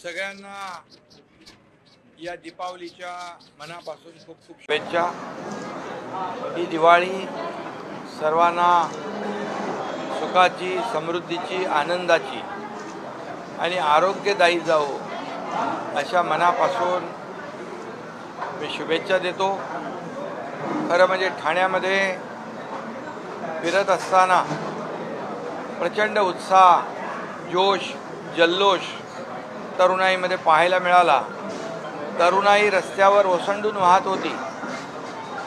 सगळ्यांना या दीपावलीच्या मनापासून खूप खूप शुभेच्छा। ही दिवाळी सर्वांना सुखाची, समृद्धीची, आनंदाची आणि आरोग्यदायी जावो अशा मनापासून मी शुभेच्छा देतो। खरं म्हणजे ठाण्यामध्ये फिरत असताना प्रचंड उत्साह, जोश, जल्लोष तरुणाईमध्ये पाहायला मिळाला। तरुणाई रस्त्यावर ओसंडून वाहत होती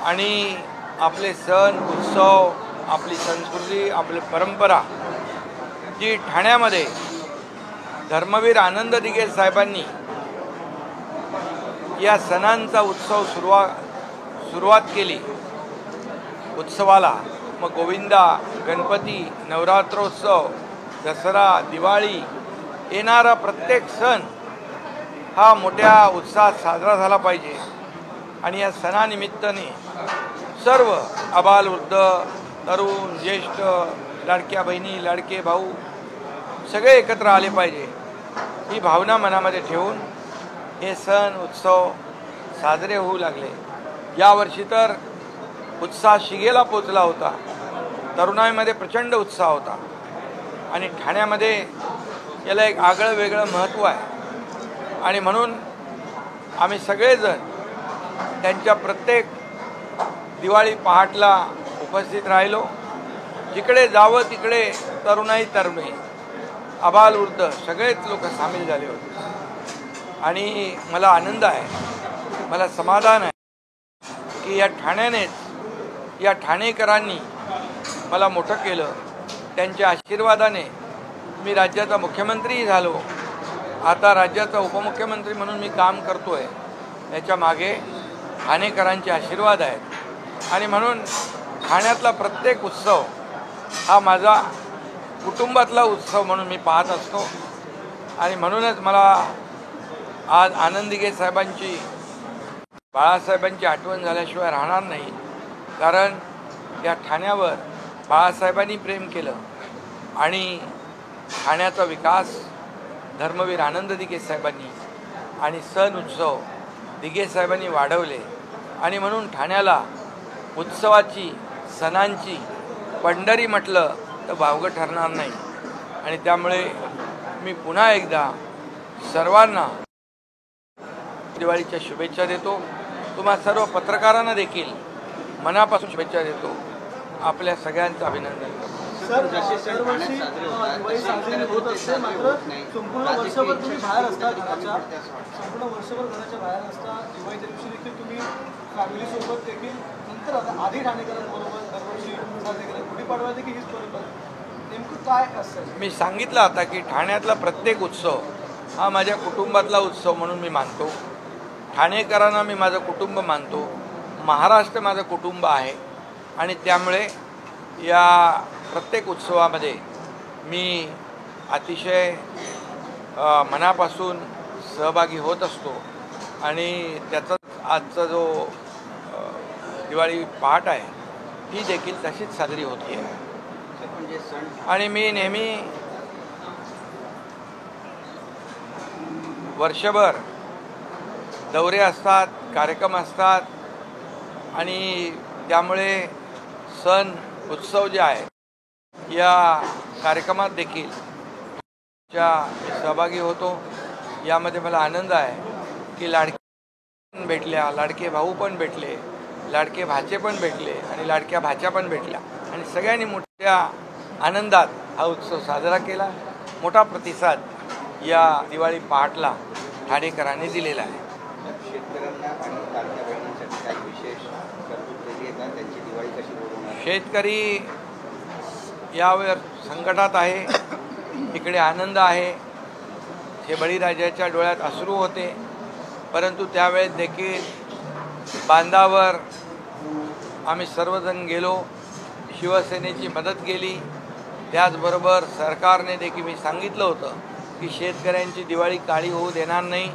आणि आपले सण उत्सव, आपली संस्कृती, आपली परंपरा जी ठाण्यामध्ये धर्मवीर आनंद दिघे साहेबांनी या सणांचा उत्सव सुरुवात केली उत्सवाला। मग गोविंदा, गणपती, नवरात्रोत्सव, दसरा, दिवाळी येणारा प्रत्येक सण हा मोठ्या उत्साहात साजरा झाला पाहिजे आणि या सणानिमित्ताने सर्व आबालवृद्ध, तरुण, ज्येष्ठ, लाडक्या बहिणी, लाडके भाऊ सगळे एकत्र आले पाहिजे ही भावना मनामध्ये ठेवून हे सण उत्सव साजरे होऊ लागले। यावर्षी तर उत्साह शिगेला पोचला होता। तरुणाईमध्ये प्रचंड उत्साह होता आणि ठाण्यामध्ये याला एक आगळं वेगळं महत्त्व आहे आणि म्हणून आम्ही सगळेजण त्यांच्या प्रत्येक दिवाळी पहाटला उपस्थित राहिलो। जिकडे जावं तिकडे तरुणाई तरुणी, आबालवृद्ध सगळेच लोक सामील झाले होते आणि मला आनंद आहे, मला समाधान आहे की या ठाण्यानेच, या ठाणेकरांनी मला मोठं केलं। त्यांच्या आशीर्वादाने मी राज्याचा मुख्यमंत्री झालो। आता राज्याचा उपमुख्यमंत्री म्हणून मी काम करतोय। याच्या मागे ठाणेकरांचे आशीर्वाद आहेत आणि म्हणून ठाण्यातला प्रत्येक उत्सव हा माझा कुटुंबातला उत्सव म्हणून मी पाहत असतो आणि म्हणूनच मला आज आनंद दिघे साहेबांची, बाळासाहेबांची आठवण झाल्याशिवाय राहणार नाही। कारण या ठाण्यावर बाळासाहेबांनी प्रेम केलं आणि ठाण्याचा विकास धर्मवीर आनंद दिघे साहेबांनी आणि सण उत्सव दिघे साहेबांनी वाढवले आणि म्हणून ठाण्याला उत्सवाची, सणांची पंढरी म्हटलं तर वावगं ठरणार नाही। आणि त्यामुळे मी पुन्हा एकदा सर्वांना दिवाळीच्या शुभेच्छा देतो। तुम्हा सर्व पत्रकारांना देखील मनापासून शुभेच्छा देतो। आपल्या सगळ्यांचं अभिनंदन करतो। सर, दरवर्षी दिवाळी साजरी होत असते, मात्र संपूर्ण वर्षभर तुम्ही बाहेर असता, संपूर्ण वर्षभर घराच्या बाहेर असता। दिवाळीच्या दिवशी देखील तुम्ही फॅमिलीसोबत देखील, नंतर आधी ठाणेकरांबरोबर दरवर्षी साजरी केला, गुढीपाडवा देखील हीच बरोबर, नेमकं काय असतं? मी सांगितलं आता की ठाण्यातला प्रत्येक उत्सव हा माझ्या कुटुंबातला उत्सव म्हणून मी मानतो। ठाणेकरांना मी माझं कुटुंब मानतो, महाराष्ट्र माझं कुटुंब आहे आणि त्यामुळे या प्रत्येक उत्सवामध्ये मी अतिशय मनापासून सहभागी होत असतो आणि त्याचाच आजचा जो दिवाळी पहाट आहे ही देखील तशीच साजरी होती आहे। आणि मी नेहमी वर्षभर दौरे असतात, कार्यक्रम असतात आणि त्यामुळे सण उत्सव जे आहे या कार्यक्रमात देखील सहभागी होतो। यामध्ये मला आनंद आहे की लाडके भेटल्या, लाडके भाऊ पण भेटले, लाडके भाचे पण भेटले आणि लाडक्या भाच्या पण भेटल्या आणि सगळ्यांनी मोठ्या आनंदात हा उत्सव साजरा केला। मोठा प्रतिसाद या दिवाळी पहाटला ठाणेकरांनी दिलेला आहे। शेतकरी यावर संकटात आहे, इकडे आनंद आहे। हे बळीराजाच्या डोळ्यात अश्रू होते, परंतु त्यावेळेस देखील बांधावर आम्ही सर्वजण गेलो, शिवसेनेची मदत केली। त्याचबरोबर सरकारने देखील मी सांगितलं होतं की शेतकऱ्यांची दिवाळी काळी होऊ देणार नाही,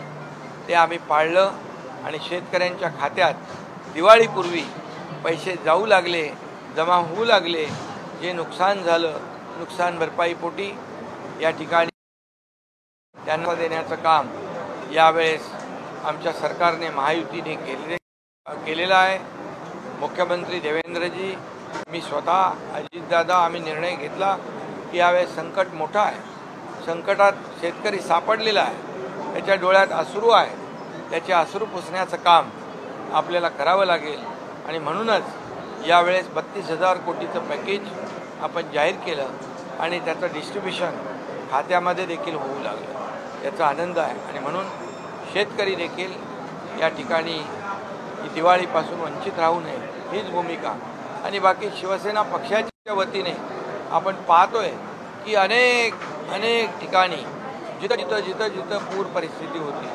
ते आम्ही पाळलं आणि शेतकऱ्यांच्या खात्यात दिवाळीपूर्वी पैसे जाऊ लागले, जमा होऊ लागले। जे नुकसान झालं, नुकसान भरपाईपोटी या ठिकाणी त्यांना देण्याचं काम यावेळेस आमच्या सरकारने महायुतीने केलेला आहे. मुख्यमंत्री देवेंद्रजी, मी स्वतः, अजितदादा आम्ही निर्णय घेतला की यावेळेस संकट मोठं आहे. संकटात शेतकरी सापडलेला आहे, त्याच्या डोळ्यात अश्रू आहे. त्याचे अश्रू पुसण्याचं काम आपल्याला करावं लागेल आणि म्हणूनच यावेळेस 32,000 कोटीचं पॅकेज आपण जाहीर केलं आणि त्याचं डिस्ट्रीब्युशन खात्यामध्ये देखील होऊ लागलं. याचा आनंद आहे आणि म्हणून शेतकरी देखील या ठिकाणी दिवाळीपासून वंचित राहू नये हीच भूमिका. आणि बाकी शिवसेना पक्षाच्या वतीने आपण पाहतोय की अनेक ठिकाणी जिथं पूर परिस्थिती होती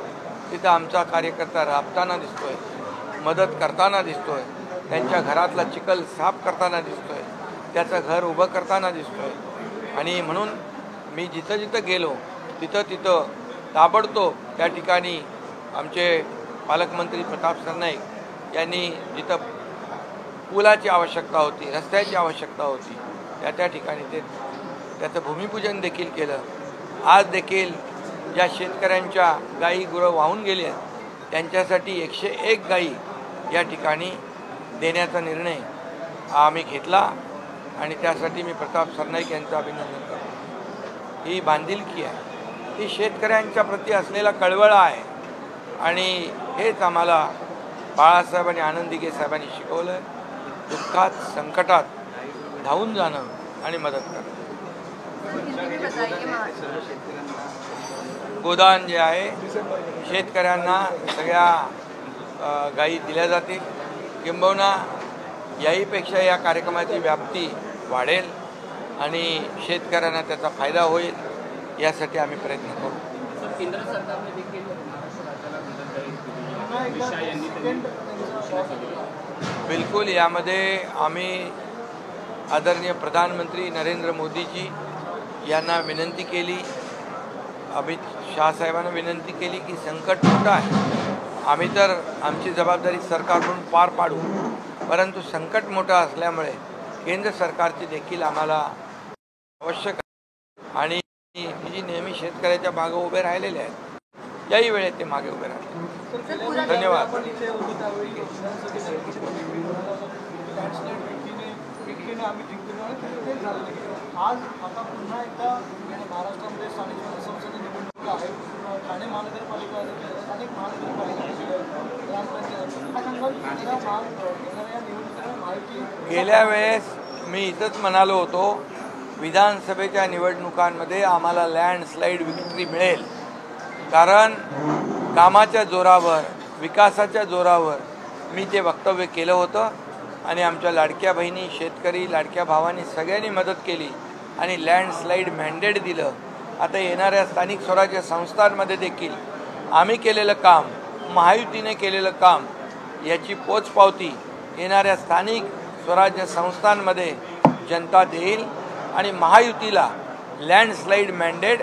तिथं आमचा कार्यकर्ता राबताना दिसतोय, मदत करताना दिसतोय, त्यांच्या घरातला चिखल साफ करताना दिसतोय, त्याचं घर उभं करताना दिसतोय. आणि म्हणून मी जिथं गेलो तिथं ताबडतोब त्या ठिकाणी आमचे पालकमंत्री प्रताप सरनाईक यांनी जिथं पुलाची आवश्यकता होती, रस्त्याची आवश्यकता होती, त्या ठिकाणी त्याचं भूमिपूजन देखील केलं. आज देखील ज्या शेतकऱ्यांच्या गायी गुरं वाहून गेल्या त्यांच्यासाठी 101 गायी या ठिकाणी देण्याचा निर्णय आम्ही घेतला आणि त्यासाठी मी प्रताप सरनाईक यांचं अभिनंदन करतो. ही बांधिलकी आहे, ही शेतकऱ्यांच्या प्रती असलेला कळवळा आहे आणि हेच आम्हाला बाळासाहेब आणि आनंद दिघे साहेबांनी शिकवलं आहे. दुःखात संकटात धावून जाणं आणि मदत करणं. गोदान जे आहे शेतकऱ्यांना सगळ्या गायी दिल्या जातील. किंबहुना याहीपेक्षा या कार्यक्रमाची व्याप्ती वाढेल आणि शेतकऱ्यांना त्याचा फायदा होईल यासाठी आम्ही प्रयत्न करू. केंद्र सरकारने देखील महाराष्ट्र राज्याला मदत करावी. बिलकुल. यामध्ये आम्ही आदरणीय प्रधानमंत्री नरेंद्र मोदीजी यांना विनंती केली, अमित शाह साहेबांना विनंती केली की संकट मोठं आहे, आम्ही तर आमची जबाबदारी सरकार म्हणून पार पाडू, परंतु संकट मोठं असल्यामुळे केंद्र सरकारची देखील आम्हाला आवश्यक आहे. आणि जी नेहमी शेतकऱ्याच्या मागे उभे राहिलेले आहेत याही वेळेत ते मागे उभे राहिले. धन्यवाद. आज आता पुन्हा एकदा महाराष्ट्रामध्ये स्थानिक संस्थांच्या निवडणुका आहेत. ठाणे महानगरपालिका, अनेक महानगरपालिका. गेल्या वेळेस मी इथंच म्हणालो होतो विधानसभेच्या निवडणुकांमध्ये आम्हाला लँडस्लाईड विक्ट्री मिळेल, कारण कामाच्या जोरावर, विकासाच्या जोरावर मी ते वक्तव्य केलं होतं आणि आमच्या लाडक्या बहिणी, शेतकरी, लाडक्या भावांनी सगळ्यांनी मदत केली आणि लँडस्लाईड मॅन्डेट दिलं. आता येणाऱ्या स्थानिक स्वराज्य संस्थांमध्ये देखील आम्ही केलेलं काम, महायुतीने केलेलं काम याची पोचपावती येणाऱ्या स्थानिक स्वराज्य संस्थांमध्ये जनता देईल आणि महायुतीला लँडस्लाईड मॅन्डेट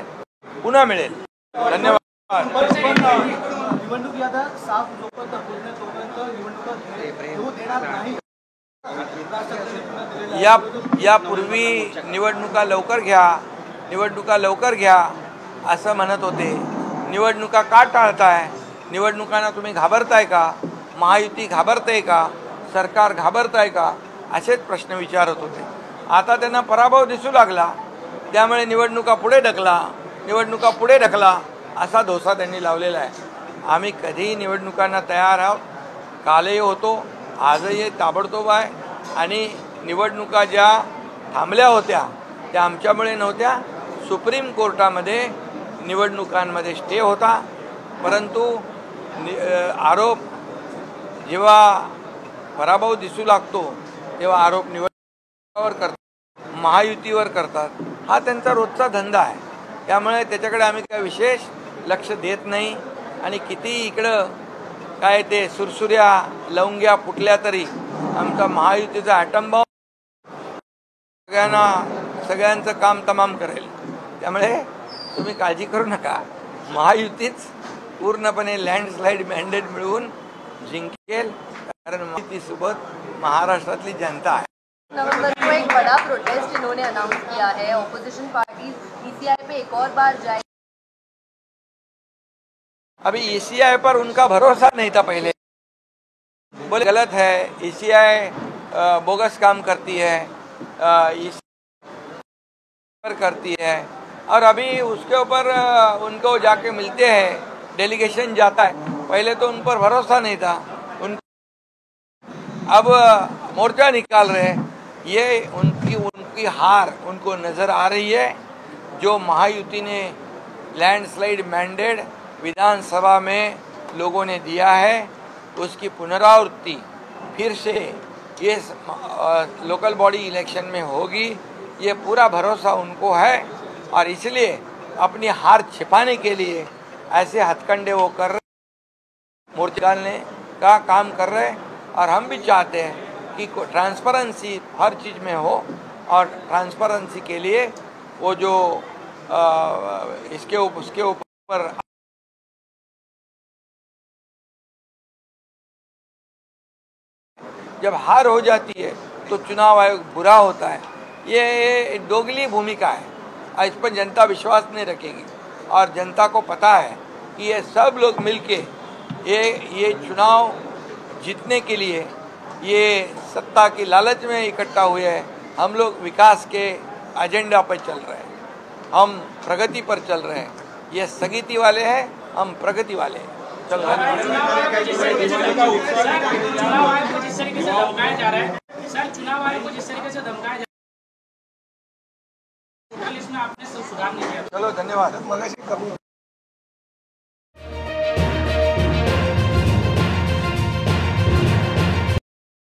पुन्हा मिळेल. धन्यवाद. निवडणूक यादा साफ लोकमत तोपर्यंत निवडणुका घेऊ देणार नाही. यापूर्वी निवडणुका लवकर घ्या असं म्हणत होते. निवडणुका का टाळताय? निवडणुकांना तुम्ही घाबरताय का? महायुती घाबरते का? सरकार घाबरताय का? असेच प्रश्न विचारत होते. आता त्यांना पराभव दिसू लागला, त्यामुळे निवडणुका पुढे ढकला असा धोसा त्यांनी लावलेला आहे. आम्ही कधीही निवडणुकांना तयार आहोत, कालही होतो, आजही ताबडतोब आहे. आणि निवडणुका ज्या थांबल्या होत्या त्या आमच्यामुळे नव्हत्या. सुप्रीम कोर्टामध्ये निवडणुकांमध्ये स्टे होता, परंतु आरोप जेव्हा पराभव दिसू लागतो तेव्हा आरोप निवडणुकावर करतात, महायुतीवर करतात. हा त्यांचा रोजचा धंदा आहे. त्यामुळे त्याच्याकडे आम्ही काही विशेष लक्ष देत नाही. आणि किती इकडं काय ते सुरसुऱ्या लवंग्या फुटल्या तरी आमचा महायुतीचा ॲटम बॉम्ब सगळ्यांचं काम तमाम करेल. त्यामुळे तुम्ही काळजी करू नका, महायुतीच पूर्णपणे लँडस्लाईड मॅन्डेट मिळवून जिंकेल, कारण महायुतीसोबत महाराष्ट्रातली जनता आहे. नवंबर को एक बड़ा प्रोटेस्ट इन्होंने अनाउंस किया है, ऑपोजिशन पार्टीज ईसीआई पे एक और बार जाए अभी ईसीआई पर उनका भरोसा नहीं था पहले, बोले गलत है, ईसीआई बोगस काम करती है, करती है। और अभी उसके ऊपर उनको जाके मिलते हैं, डेलीगेशन जाता है। पहले तो उन पर भरोसा नहीं था, उन अब मोर्चा निकाल रहे हैं। ये उनकी हार उनको नजर आ रही है। जो महायुति ने लैंडस्लाइड मैंडेट विधानसभा में लोगों ने दिया है, उसकी पुनरावृत्ति फिर से ये लोकल बॉडी इलेक्शन में होगी, ये पूरा भरोसा उनको है। और इसलिए अपनी हार छिपाने के लिए ऐसे हथकंडे वो कर रहे, मोर्चा निकालने का काम कर रहे हैं। और हम भी चाहते हैं कि ट्रांसपेरेंसी हर चीज़ में हो, और ट्रांसपेरेंसी के लिए वो जो उसके ऊपर जब हार हो जाती है तो चुनाव आयोग बुरा होता है। ये दोगली भूमिका है, और इस पर जनता विश्वास नहीं रखेगी। और जनता को पता है कि ये सब लोग मिलके ये चुनाव जीतने के लिए ये सत्ता की लालच में इकट्ठा हुए हैं। हम लोग विकास के एजेंडा पर चल रहे हैं, हम प्रगति पर चल रहे हैं। ये स्थगिति वाले हैं, हम प्रगति वाले हैं। चल रहे हैं। चुनाव आयोग को जिस तरीके से धमकाया जा रहा है सर, चुनाव आयोग को जिस तरीके से धमकाया जा रहा है, इसमें आपने सुधार नहीं किया। चलो धन्यवाद।